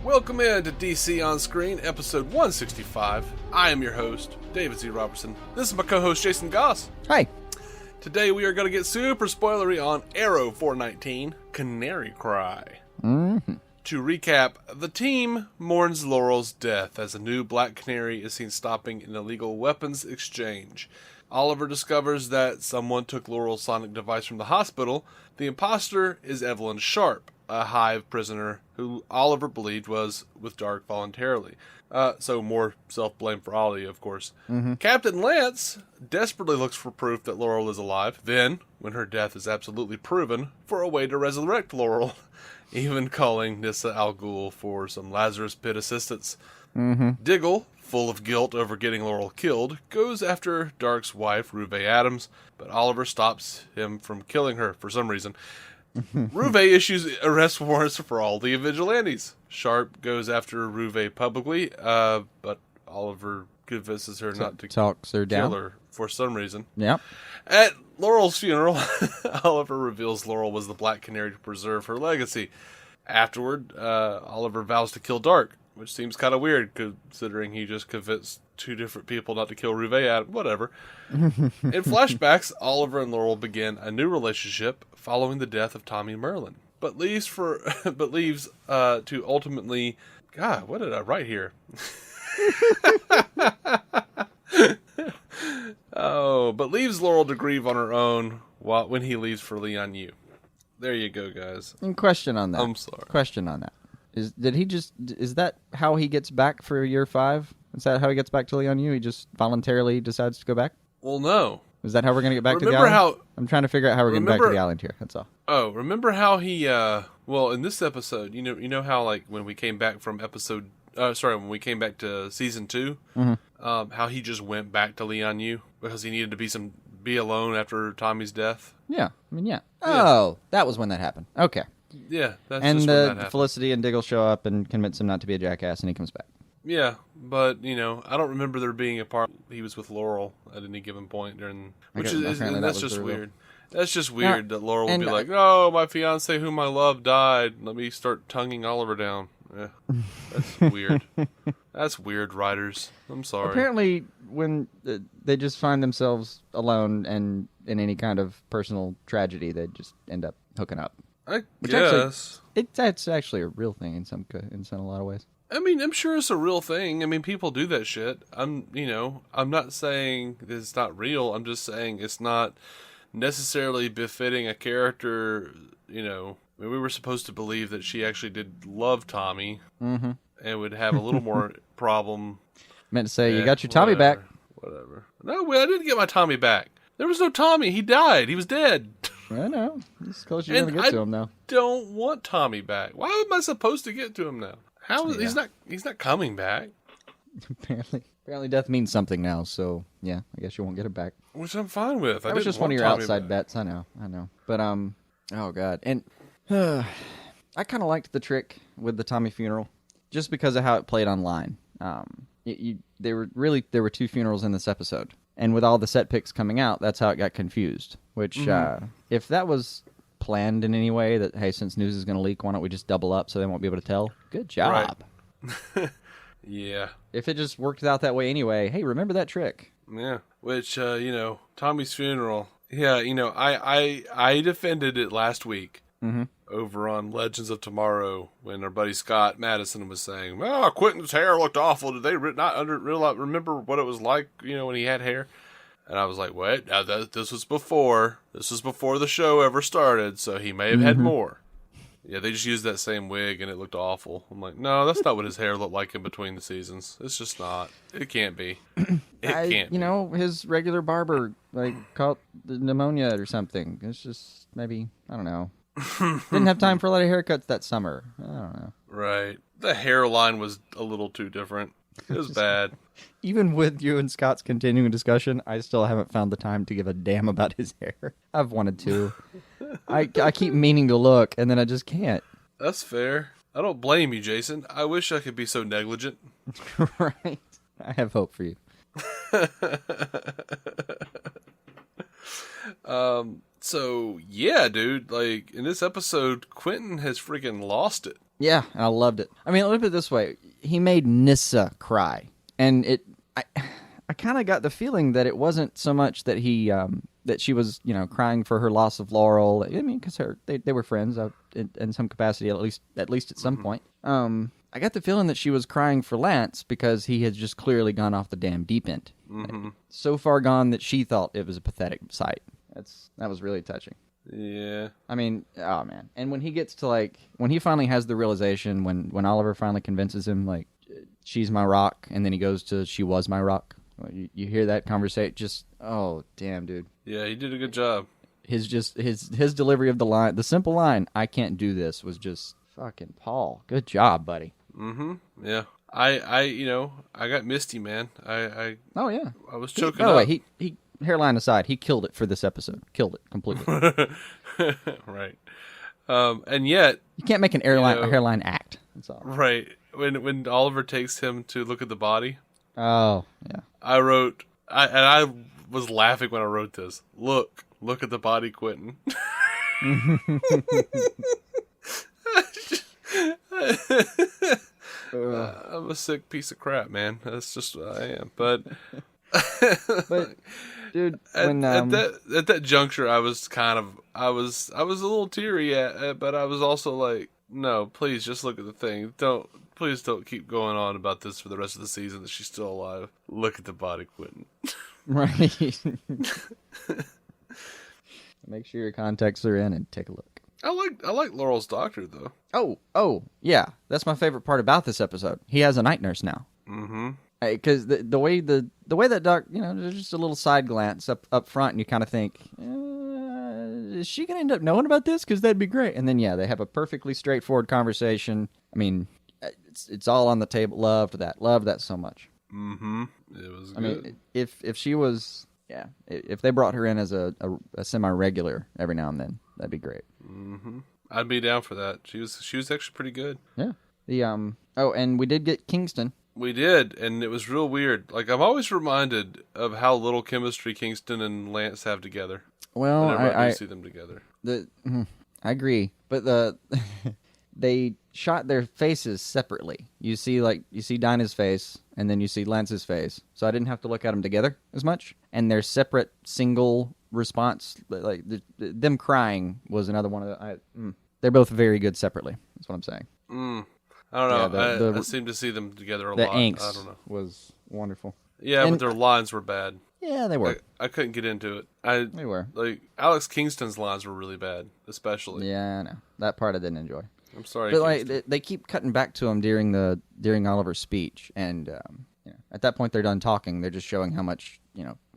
Welcome in to DC On Screen, episode 165. I am your host, David Z. Robertson. This is my co-host, Jason Goss. Hi. Today we are going to get super spoilery on Arrow 419, Canary Cry. Mm-hmm. To recap, the team mourns Laurel's death as a new Black Canary is seen stopping an illegal weapons exchange. Oliver discovers that someone took Laurel's sonic device from the hospital. The imposter is Evelyn Sharp, a H.I.V.E. prisoner who Oliver believed was with Darhk voluntarily. So more self-blame for Ollie, of course. Mm-hmm. Captain Lance desperately looks for proof that Laurel is alive. Then, when her death is absolutely proven, for a way to resurrect Laurel, even calling Nyssa al Ghul for some Lazarus Pit assistance. Mm-hmm. Diggle, full of guilt over getting Laurel killed, goes after Darhk's wife, Ruvé Adams, but Oliver stops him from killing her for some reason. Ruvé issues arrest warrants for all the vigilantes. Sharp goes after Ruvé publicly, but Oliver convinces her not to talks her kill down her for some reason. Yep. At Laurel's funeral, Oliver reveals Laurel was the Black Canary to preserve her legacy. Afterward, Oliver vows to kill Darhk, which seems kind of weird considering he just convinced two different people not to kill Ruvé Adams. Whatever. In flashbacks, Oliver and Laurel begin a new relationship following the death of Tommy Merlyn, but leaves to ultimately. God, what did I write here? But leaves Laurel to grieve on her own when he leaves for Lian Yu. There you go, guys. And question on that. I'm sorry. Question on that. Is that how he gets back for year 5? Is that how he gets back to Lian Yu? He just voluntarily decides to go back? Well, no. Is that how we're going to get back to the Remember island? how- I'm trying to figure out how we're getting back to the island here. That's all. Oh, remember how he, well, in this episode, you know how, like, when we came back from when we came back to season 2, Mm-hmm. how he just went back to Lian Yu because he needed to be alone after Tommy's death? Yeah. I mean, yeah. Oh, that was when that happened. Okay. Yeah, that's And just when that happened. Felicity and Diggle show up and convince him not to be a jackass, and he comes back. Yeah, but, I don't remember there being a part he was with Laurel at any given point during, and that's just weird. That's just weird that Laurel would be like, "Oh, my fiance whom I love died. Let me start tonguing Oliver down." Yeah, that's weird. That's weird, writers. I'm sorry. Apparently, when they just find themselves alone and in any kind of personal tragedy, they just end up hooking up. I Which guess. That's actually a real thing in a lot of ways. I mean, I'm sure it's a real thing. I mean, people do that shit. I'm not saying that it's not real. I'm just saying it's not necessarily befitting a character, I mean, we were supposed to believe that she actually did love Tommy, Mm-hmm. and would have a little more problem. Meant to say, you got your Tommy back. Whatever. No, I didn't get my Tommy back. There was no Tommy. He died. He was dead. I know. It's close you're going to get to him now. Don't want Tommy back. Why am I supposed to get to him now? He's not coming back. Apparently death means something now, so yeah, I guess you won't get it back. Which I'm fine with. That was just one of your outside bets, I know. But, oh god. And I kind of liked the trick with the Tommy funeral, just because of how it played online. There were 2 funerals in this episode, and with all the set picks coming out, that's how it got confused. Which, if that was planned in any way, that hey, since news is going to leak, why don't we just double up so they won't be able to tell? Good job. Right. Yeah. If it just worked out that way anyway, hey, remember that trick? Yeah. Which, Tommy's funeral. Yeah, I defended it last week. Mm-hmm. Over on Legends of Tomorrow when our buddy Scott Madison was saying, "Oh, Quentin's hair looked awful. Did they not remember what it was like, when he had hair?" And I was like, "Wait, now this was before the show ever started, so he may have had more." Yeah, they just used that same wig and it looked awful. I'm like, no, that's not what his hair looked like in between the seasons. It's just not. It can't be. Can't be. His regular barber caught the pneumonia or something. It's just maybe, I don't know. Didn't have time for a lot of haircuts that summer. I don't know. Right. The hairline was a little too different. It was bad. Even with you and Scott's continuing discussion, I still haven't found the time to give a damn about his hair. I've wanted to. I keep meaning to look, and then I just can't. That's fair. I don't blame you, Jason. I wish I could be so negligent. Right. I have hope for you. So, yeah, dude, like, in this episode, Quentin has freaking lost it. Yeah, and I loved it. I mean, look at it this way. He made Nyssa cry. And I kind of got the feeling that it wasn't so much that that she was, crying for her loss of Laurel. I mean, because they were friends in some capacity, at least at some point. I got the feeling that she was crying for Lance because he had just clearly gone off the damn deep end. Mm-hmm. So far gone that she thought it was a pathetic sight. That was really touching. Yeah. I mean, oh man. And when he gets to when he finally has the realization, when Oliver finally convinces him, she's my rock, and then he goes to she was my rock. You hear that conversation, just, oh, damn, dude. Yeah, he did a good job. His delivery of the line, the simple line, I can't do this, was just fucking Paul. Good job, buddy. Mm-hmm. Yeah. I got misty, man. Oh, yeah. I was choking By the up. way, he hairline aside, he killed it for this episode. Killed it completely. Right. And yet... You can't make a hairline act. That's all. Right. When Oliver takes him to look at the body... Oh, yeah. I wrote... I was laughing when I wrote this. Look at the body, Quentin. I'm a sick piece of crap, man. That's just what I am. But... But... Dude, at that juncture, I was a little teary but I was also like, no, please just look at the thing. Please don't keep going on about this for the rest of the season that she's still alive. Look at the body, Quentin. Right. Make sure your contacts are in and take a look. I like Laurel's doctor though. Oh, yeah. That's my favorite part about this episode. He has a night nurse now. Mm-hmm. Because the way that doc, there's just a little side glance up front, and you kind of think, is she gonna end up knowing about this? Because that'd be great. And then they have a perfectly straightforward conversation. I mean, it's all on the table. Loved that so much. Mm-hmm. It was good. I mean, if she was, if they brought her in as a semi-regular every now and then, that'd be great. Mm-hmm. I'd be down for that. She was actually pretty good. Yeah. And we did get Kingston. We did, and it was real weird. Like, I'm always reminded of how little chemistry Kingston and Lance have together. Well, whenever I see them together. I agree, but they shot their faces separately. You see Dinah's face, and then you see Lance's face. So I didn't have to look at them together as much. And their separate single response, like them crying, was another one of the. They're both very good separately. That's what I'm saying. I don't know. I seem to see them together a lot. The angst I don't know. Was wonderful. Yeah, but their lines were bad. Yeah, they were. I couldn't get into it. They were. Like, Alex Kingston's lines were really bad, especially. Yeah, I know. That part I didn't enjoy. I'm sorry, but Kingston. They keep cutting back to him during Oliver's speech, and at that point they're done talking. They're just showing how much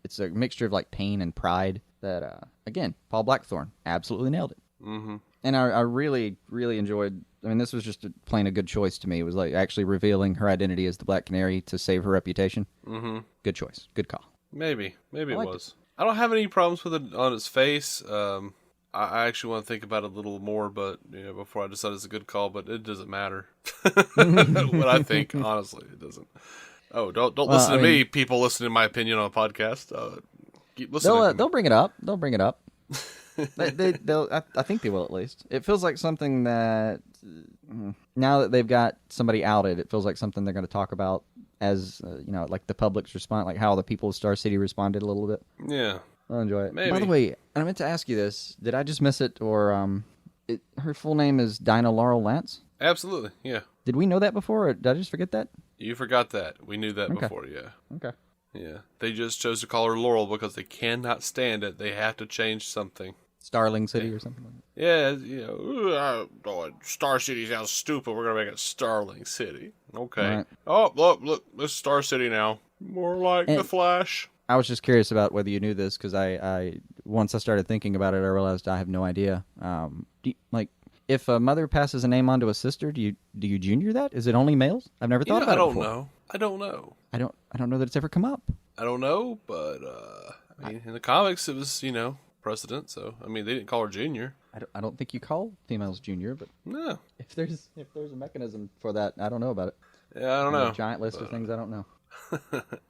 it's a mixture of pain and pride. That again, Paul Blackthorne absolutely nailed it. Mm-hmm. And I really, really enjoyed. I mean, this was just plain a good choice to me. It was actually revealing her identity as the Black Canary to save her reputation. Mm-hmm. Good choice. Good call. Maybe it was. I don't have any problems with it on its face. I actually want to think about it a little more, but before I decide it's a good call. But it doesn't matter what I think. Honestly, it doesn't. Oh, don't listen to me. People listening to my opinion on a podcast. Keep listening. They'll bring it up. They'll bring it up. I think they will, at least. It feels like something that now that they've got somebody outed, it feels like something they're going to talk about as like the public's response, like how the people of Star City responded a little bit. Yeah, I'll enjoy it. Maybe. By the way, I meant to ask you this: did I just miss it, or her full name is Dinah Laurel Lance? Absolutely, yeah. Did we know that before, or did I just forget that? You forgot that. We knew that before, yeah. Okay. Yeah, they just chose to call her Laurel because they cannot stand it. They have to change something. Starling City or something like that. Yeah, Star City sounds stupid. We're going to make it Starling City. Okay. Right. Oh, look, this is Star City now. More like The Flash. I was just curious about whether you knew this, because I once I started thinking about it, I realized I have no idea. If a mother passes a name on to a sister, do you junior that? Is it only males? I've never thought about it before. I don't know. I don't know that it's ever come up. I don't know, but in the comics it was, precedent, so they didn't call her Junior. I don't think you call females Junior, but no. If there's a mechanism for that, I don't know about it. Yeah, I don't know. A giant list of things I don't know.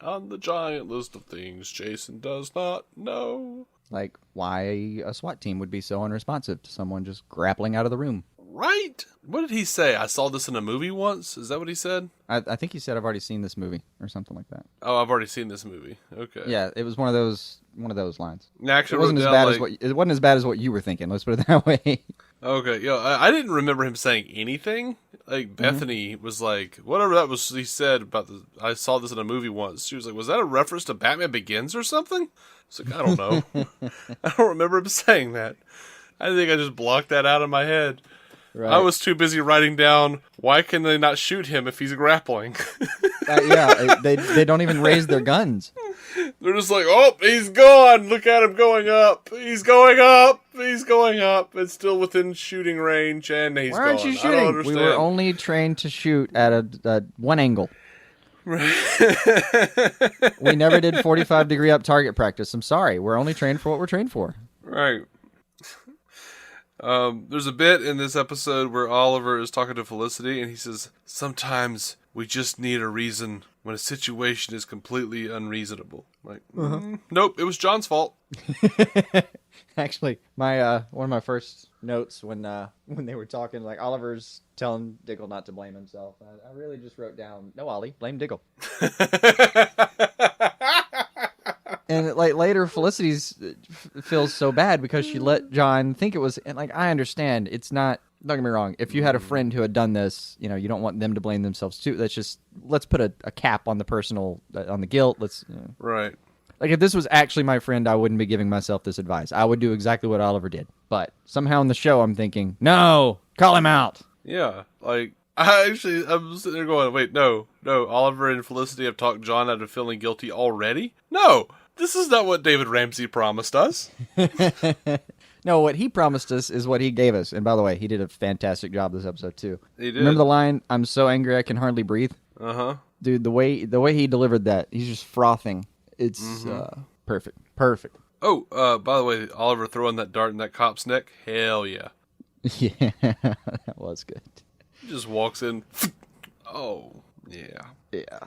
On the giant list of things Jason does not know. Like, why a SWAT team would be so unresponsive to someone just grappling out of the room. Right? What did he say? I saw this in a movie once? Is that what he said? I think he said, I've already seen this movie, or something like that. Oh, I've already seen this movie. Okay. Yeah, it was one of those lines. Actually, It wasn't as bad as what you were thinking. Let's put it that way. Okay, yo, I didn't remember him saying anything. Like, Bethany was like, whatever that was he said about I saw this in a movie once. She was like, was that a reference to Batman Begins or something? It's like, I don't know. I don't remember him saying that. I think I just blocked that out of my head. Right. I was too busy writing down, why can they not shoot him if he's grappling? Yeah, they don't even raise their guns. They're just like, oh, he's gone. Look at him going up. He's going up. He's going up. It's still within shooting range, and he's gone. Why aren't you shooting? I don't understand. We were only trained to shoot at a one angle. Right. We never did 45-degree up target practice. I'm sorry. We're only trained for what we're trained for. Right. There's a bit in this episode where Oliver is talking to Felicity, and he says, sometimes we just need a reason when a situation is completely unreasonable. Like, nope, it was John's fault. Actually, my one of my first notes when they were talking, like Oliver's telling Diggle not to blame himself, I really just wrote down, no, Ollie, blame Diggle. And like later, Felicity's feels so bad because she let John think it was. And like, I understand it's not. Don't get me wrong. If you had a friend who had done this, you know, you don't want them to blame themselves too. Let's put a cap on the personal, on the guilt. Right. Like if this was actually my friend, I wouldn't be giving myself this advice. I would do exactly what Oliver did. But somehow in the show, I'm thinking, no, call him out. Yeah, like I'm sitting there going, wait, no. Oliver and Felicity have talked John out of feeling guilty already. No. This is not what David Ramsey promised us. No, what he promised us is what he gave us. And by the way, he did a fantastic job this episode, too. He did. Remember the line, I'm so angry I can hardly breathe? Uh-huh. Dude, the way he delivered that, he's just frothing. It's perfect. Perfect. Oh, by the way, Oliver throwing that dart in that cop's neck? Hell yeah. Yeah, that was good. He just walks in. Oh, yeah. Yeah.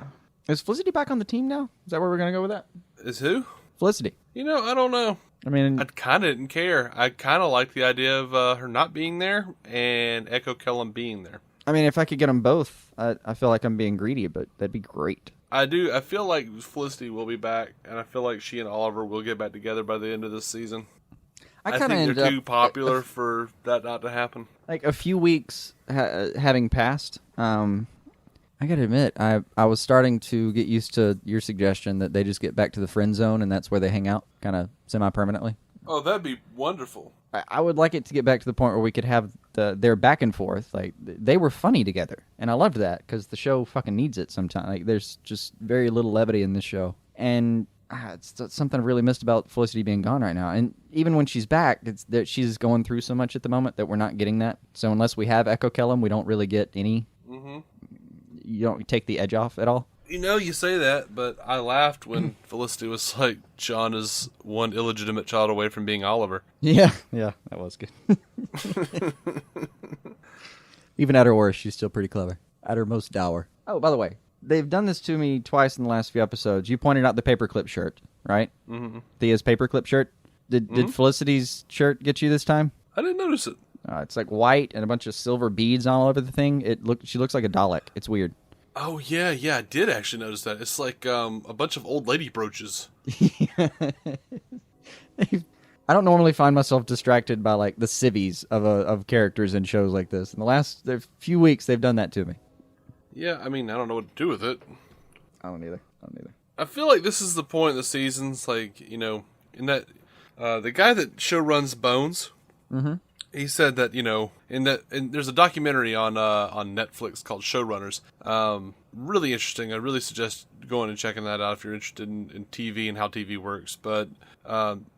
Is Felicity back on the team now? Is that where we're going to go with that? Is who? Felicity. You know, I don't know. I mean, I kind of didn't care. I kind of liked the idea of her not being there and Echo Kellum being there. I mean, if I could get them both, I feel like I'm being greedy, but that'd be great. I do. I feel like Felicity will be back, and I feel like she and Oliver will get back together by the end of this season. I think they're too popular for that not to happen. Like a few weeks having passed, I gotta admit, I was starting to get used to your suggestion that they just get back to the friend zone and that's where they hang out, kind of semi-permanently. Oh, that'd be wonderful. I would like it to get back to the point where we could have their back and forth. Like, they were funny together, and I loved that because the show fucking needs it sometimes. Like, there's just very little levity in this show, and it's something I really missed about Felicity being gone right now. And even when she's back, it's that she's going through so much at the moment that we're not getting that. So unless we have Echo Kellum, we don't really get any. Mm-hmm. You don't take the edge off at all. You know, you say that, but I laughed when Felicity was like, John is one illegitimate child away from being Oliver. Yeah, that was good. Even at her worst, she's still pretty clever. At her most dour. Oh, by the way, they've done this to me twice in the last few episodes. You pointed out the paperclip shirt, right? Mm-hmm. Thea's paperclip shirt. Did Felicity's shirt get you this time? I didn't notice it. It's like white and a bunch of silver beads all over the thing. She looks like a Dalek. It's weird. Oh, yeah, I did actually notice that. It's like a bunch of old lady brooches. I don't normally find myself distracted by like the civvies of characters in shows like this. In the last few weeks, they've done that to me. Yeah, I mean, I don't know what to do with it. I don't either. I feel like this is the point of the seasons, like, you know, in that the guy that show runs Bones. Mm-hmm. He said that, you know, and there's a documentary on Netflix called Showrunners. Really interesting. I really suggest going and checking that out if you're interested in TV and how TV works. But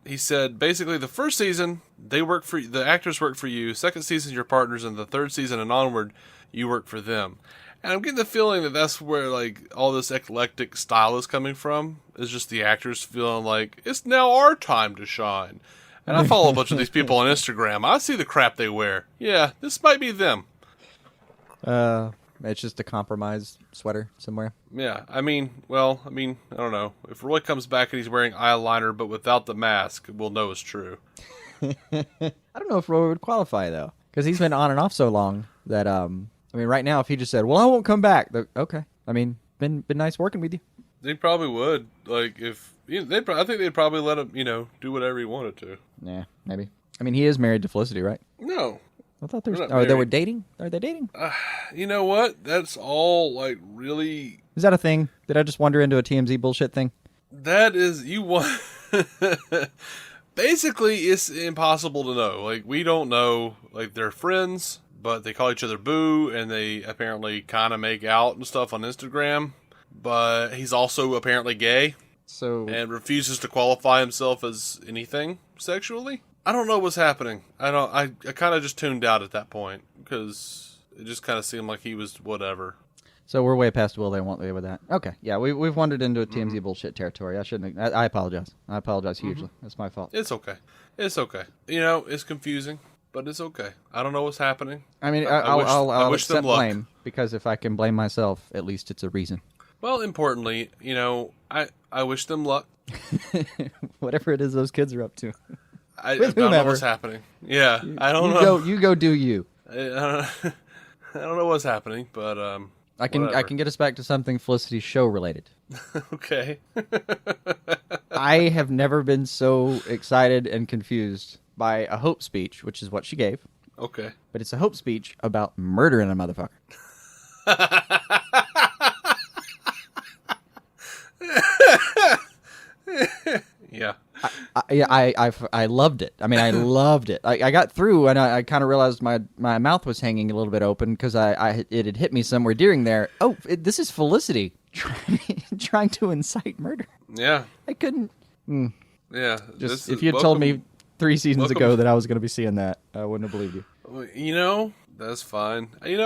he said basically the first season the actors work for you. Second season your partners, and the third season and onward you work for them. And I'm getting the feeling that that's where like all this eclectic style is coming from. Is just the actors feeling like it's now our time to shine. And I follow a bunch of these people on Instagram. I see the crap they wear. Yeah, this might be them. It's just a compromise sweater somewhere. Yeah, I mean, I don't know. If Roy comes back and he's wearing eyeliner but without the mask, we'll know it's true. I don't know if Roy would qualify, though, because he's been on and off so long that, right now, if he just said, well, I won't come back, okay. I mean, been nice working with you. They probably would. Like, if... I think they'd probably let him, do whatever he wanted to. Yeah, maybe. I mean, he is married to Felicity, right? No. I thought they were dating? Are they dating? You know what? That's all, like, really... Is that a thing? Did I just wander into a TMZ bullshit thing? That is... You want... Basically, it's impossible to know. Like, we don't know. Like, they're friends, but they call each other boo, and they apparently kind of make out and stuff on Instagram. But he's also apparently gay. And refuses to qualify himself as anything sexually. I don't know what's happening. I kind of just tuned out at that point because it just kind of seemed like he was whatever. So we're way past will they won't they with that. Okay, yeah, we've wandered into a TMZ bullshit territory. I shouldn't. I apologize. I apologize hugely. That's my fault. It's okay. It's okay. It's confusing, but it's okay. I don't know what's happening. I mean, I'll accept blame because if I can blame myself, at least it's a reason. Well, importantly, I wish them luck. Whatever it is those kids are up to. I don't know what's happening. Yeah, I don't know. You go do you. I don't know what's happening, but I can get us back to something Felicity show related. Okay. I have never been so excited and confused by a hope speech, which is what she gave. Okay. But it's a hope speech about murdering a motherfucker. Yeah. I loved it. I mean, I loved it. I got through, and I kind of realized my mouth was hanging a little bit open because it had hit me somewhere during there. Oh, this is Felicity trying to incite murder. Yeah. I couldn't. Yeah. Just if you had told me 3 seasons ago that I was going to be seeing that, I wouldn't have believed you. That's fine. They've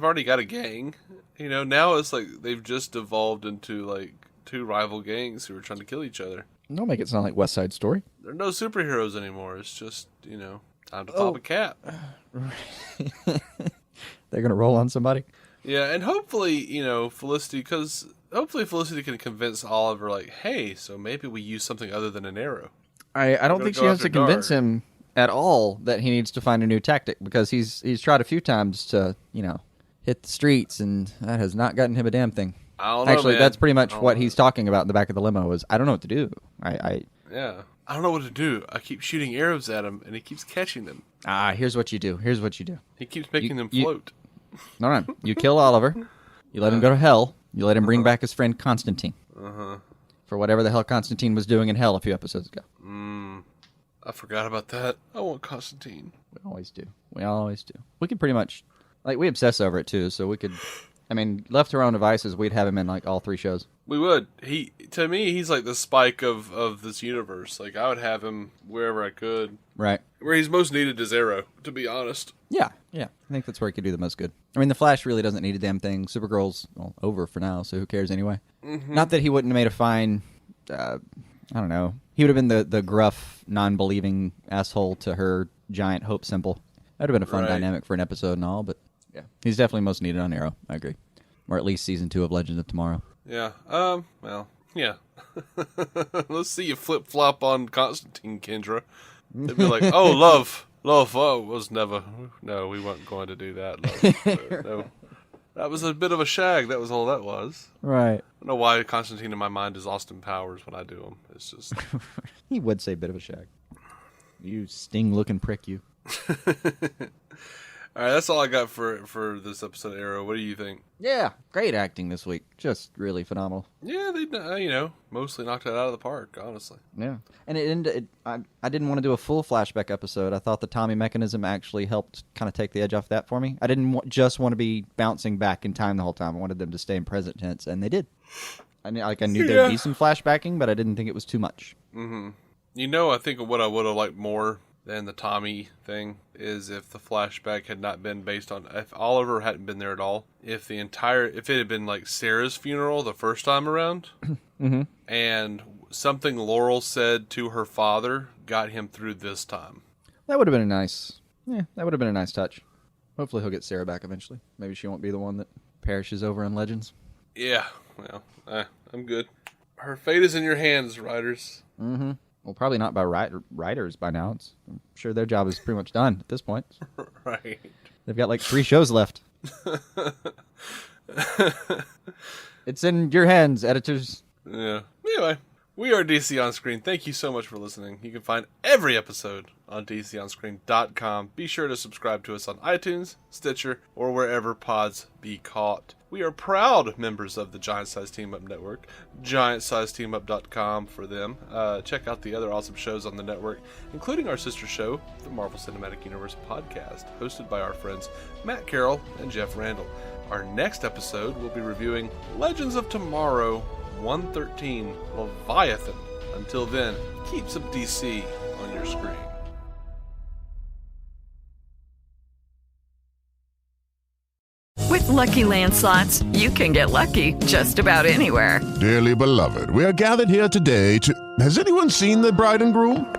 already got a gang. Now it's like they've just evolved into like 2 rival gangs who are trying to kill each other. Don't make it sound like West Side Story. There are no superheroes anymore. It's just, time to pop a cap. They're going to roll on somebody? Yeah, and hopefully, Felicity can convince Oliver, like, hey, so maybe we use something other than an arrow. I don't think she has to convince him at all that he needs to find a new tactic, because he's tried a few times to, hit the streets, and that has not gotten him a damn thing. I don't know, Actually, man. That's pretty much what he's talking about in the back of the limo is, I don't know what to do. Yeah. I don't know what to do. I keep shooting arrows at him, and he keeps catching them. Here's what you do. He keeps making them float. No. You kill Oliver. You let him go to hell. You let him bring back his friend Constantine. For whatever the hell Constantine was doing in hell a few episodes ago. I forgot about that. I want Constantine. We always do. We could pretty much... we obsess over it, too, so we could... left to our own devices, we'd have him in, all 3 shows. We would. To me, he's like the Spike of this universe. Like, I would have him wherever I could. Right. Where he's most needed is Arrow, to be honest. Yeah. I think that's where he could do the most good. The Flash really doesn't need a damn thing. Supergirl's over for now, so who cares anyway? Not that he wouldn't have made a fine... I don't know. He would have been the gruff, non-believing asshole to her giant hope symbol. That would have been a fun dynamic for an episode and all, but... Yeah, he's definitely most needed on Arrow. I agree. Or at least season 2 of Legends of Tomorrow. Yeah. Well, yeah. Let's see you flip-flop on Constantine, Kendra. They'd be like, oh, love, was never... No, we weren't going to do that, love. No. That was a bit of a shag. That was all that was. Right. I don't know why Constantine in my mind is Austin Powers when I do him. It's just... He would say bit of a shag. You sting-looking prick, you. All right, that's all I got for this episode of Arrow. What do you think? Yeah, great acting this week. Just really phenomenal. Yeah, they mostly knocked it out of the park, honestly. Yeah, and I didn't want to do a full flashback episode. I thought the Tommy mechanism actually helped kind of take the edge off that for me. I didn't just want to be bouncing back in time the whole time. I wanted them to stay in present tense, and they did. I knew there'd be some flashbacking, but I didn't think it was too much. Mm-hmm. I think what I would have liked more than the Tommy thing is if the flashback had not been based on, if Oliver hadn't been there at all, if it had been like Sarah's funeral the first time around, and something Laurel said to her father got him through this time. That would have been a nice touch. Hopefully he'll get Sarah back eventually. Maybe she won't be the one that perishes over in Legends. Yeah, well, I'm good. Her fate is in your hands, writers. Mm-hmm. Well, probably not by writers by now. I'm sure their job is pretty much done at this point. Right. They've got like 3 shows left. It's in your hands, editors. Yeah. Anyway, we are DC On Screen. Thank you so much for listening. You can find every episode on DCOnScreen.com. Be sure to subscribe to us on iTunes, Stitcher, or wherever pods be caught. We are proud members of the Giant Size Team Up Network. GiantSizeTeamUp.com for them. Check out the other awesome shows on the network, including our sister show, the Marvel Cinematic Universe podcast, hosted by our friends Matt Carroll and Jeff Randall. Our next episode will be reviewing Legends of Tomorrow 113 Leviathan. Until then, keep some DC on your screen. With Lucky Land Slots, you can get lucky just about anywhere. Dearly beloved, we are gathered here today to... Has anyone seen the bride and groom?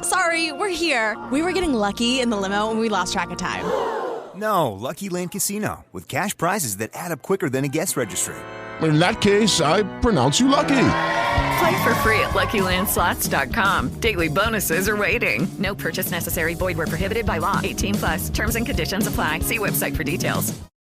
Sorry, we're here. We were getting lucky in the limo and we lost track of time. No, Lucky Land Casino, with cash prizes that add up quicker than a guest registry. In that case, I pronounce you lucky. Play for free at LuckyLandSlots.com. Daily bonuses are waiting. No purchase necessary. Void where prohibited by law. 18+. Terms and conditions apply. See website for details.